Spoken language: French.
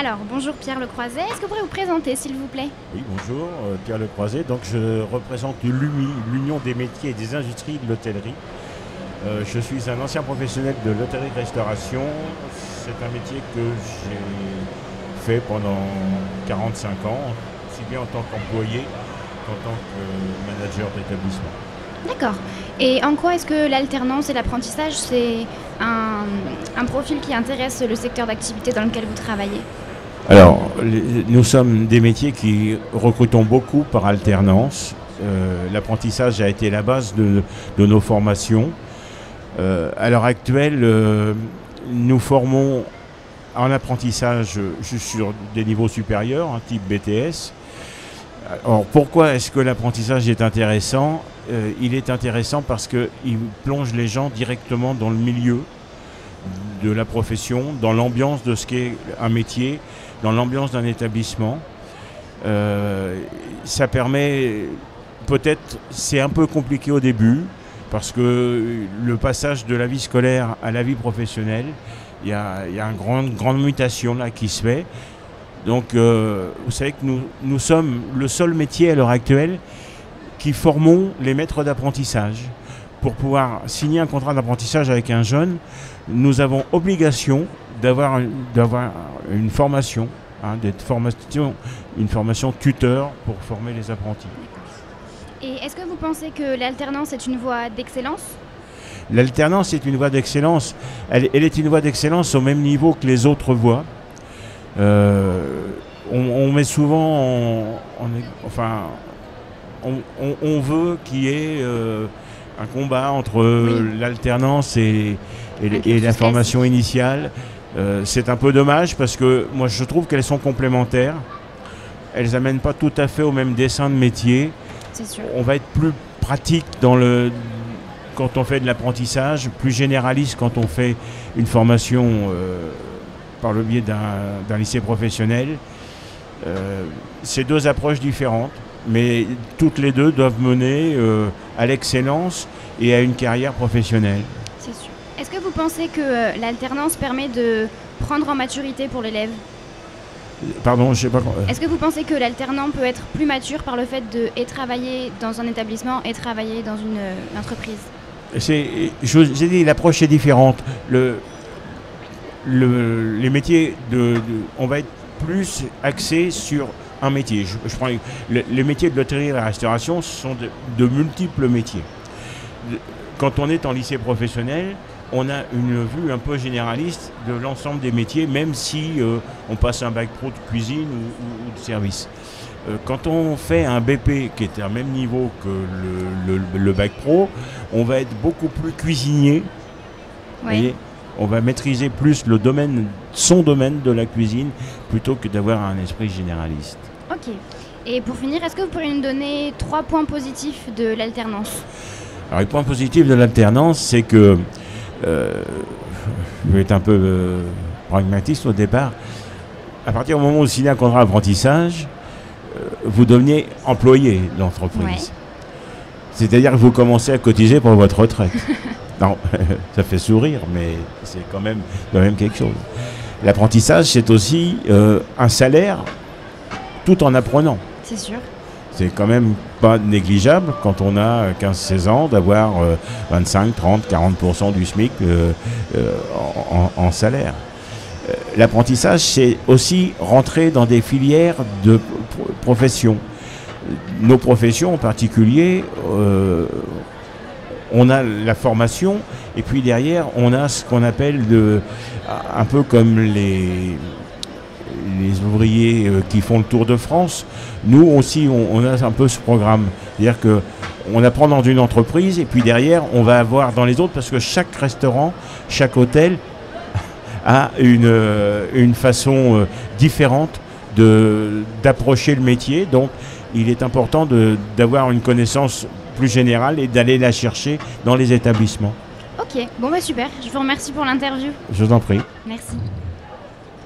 Alors, bonjour Pierre Lecroiset, est-ce que vous pourriez vous présenter s'il vous plaît? Oui, bonjour, Pierre Lecroiset. Donc, je représente l'UMI, l'Union des métiers et des industries de l'hôtellerie. Je suis un ancien professionnel de l'hôtellerie-restauration. C'est un métier que j'ai fait pendant 45 ans, aussi bien en tant qu'employé qu'en tant que manager d'établissement. D'accord. Et en quoi est-ce que l'alternance et l'apprentissage, c'est un profil qui intéresse le secteur d'activité dans lequel vous travaillez? Alors, nous sommes des métiers qui recrutons beaucoup par alternance. L'apprentissage a été la base de nos formations. À l'heure actuelle, nous formons en apprentissage juste sur des niveaux supérieurs, type BTS. Alors, pourquoi est-ce que l'apprentissage est intéressant? Il est intéressant parce qu'il plonge les gens directement dans le milieu de la profession, dans l'ambiance de ce qu'est un métier, dans l'ambiance d'un établissement. Ça permet, peut-être, c'est un peu compliqué au début, parce que le passage de la vie scolaire à la vie professionnelle, il y a une grande mutation là qui se fait. Donc, vous savez que nous sommes le seul métier à l'heure actuelle qui formons les maîtres d'apprentissage. Pour pouvoir signer un contrat d'apprentissage avec un jeune, nous avons obligation d'avoir une formation, une formation tuteur pour former les apprentis. Et est-ce que vous pensez que l'alternance est une voie d'excellence? L'alternance est une voie d'excellence. Elle est une voie d'excellence au même niveau que les autres voies. On met souvent, on veut qu'il y ait un combat entre l'alternance et la formation initiale. C'est un peu dommage parce que moi je trouve qu'elles sont complémentaires. Elles n'amènent pas tout à fait au même dessin de métier. C'est sûr. On va être plus pratique quand on fait de l'apprentissage, plus généraliste quand on fait une formation par le biais d'un lycée professionnel. C'est deux approches différentes, mais toutes les deux doivent mener à l'excellence et à une carrière professionnelle. C'est sûr. Est-ce que vous pensez que l'alternance permet de prendre en maturité pour l'élève? Pardon, je sais pas. Est-ce que vous pensez que l'alternant peut être plus mature par le fait de travailler dans un établissement et travailler dans une entreprise? J'ai dit, l'approche est différente. Les métiers, on va être plus axé sur un métier. Je prends les métiers de l'hôtellerie et de la restauration, ce sont de multiples métiers. Quand on est en lycée professionnel, on a une vue un peu généraliste de l'ensemble des métiers, même si on passe un bac pro de cuisine ou de service. Quand on fait un BP qui est à même niveau que le bac pro, on va être beaucoup plus cuisinier. Oui. Voyez, on va maîtriser plus son domaine de la cuisine plutôt que d'avoir un esprit généraliste. Ok. Et pour finir, est-ce que vous pourriez nous donner 3 points positifs de l'alternance? Alors, les points positifs de l'alternance, c'est que je vais être un peu pragmatiste au départ. À partir du moment où vous signez un contrat d'apprentissage, vous deveniez employé de l'entreprise. Ouais. C'est-à-dire que vous commencez à cotiser pour votre retraite. Non, ça fait sourire, mais c'est quand même quelque chose. L'apprentissage, c'est aussi un salaire tout en apprenant. C'est sûr. C'est quand même pas négligeable quand on a 15-16 ans d'avoir 25, 30, 40% du SMIC en salaire. L'apprentissage, c'est aussi rentrer dans des filières de profession. Nos professions en particulier, on a la formation et puis derrière, on a ce qu'on appelle un peu comme les ouvriers qui font le tour de France. Nous aussi, on a un peu ce programme. C'est-à-dire qu'on apprend dans une entreprise et puis derrière, on va avoir dans les autres, parce que chaque restaurant, chaque hôtel a une façon différente d'approcher le métier. Donc, il est important d'avoir une connaissance plus générale et d'aller la chercher dans les établissements. Ok, bon bah super, je vous remercie pour l'interview. Je vous en prie. Merci.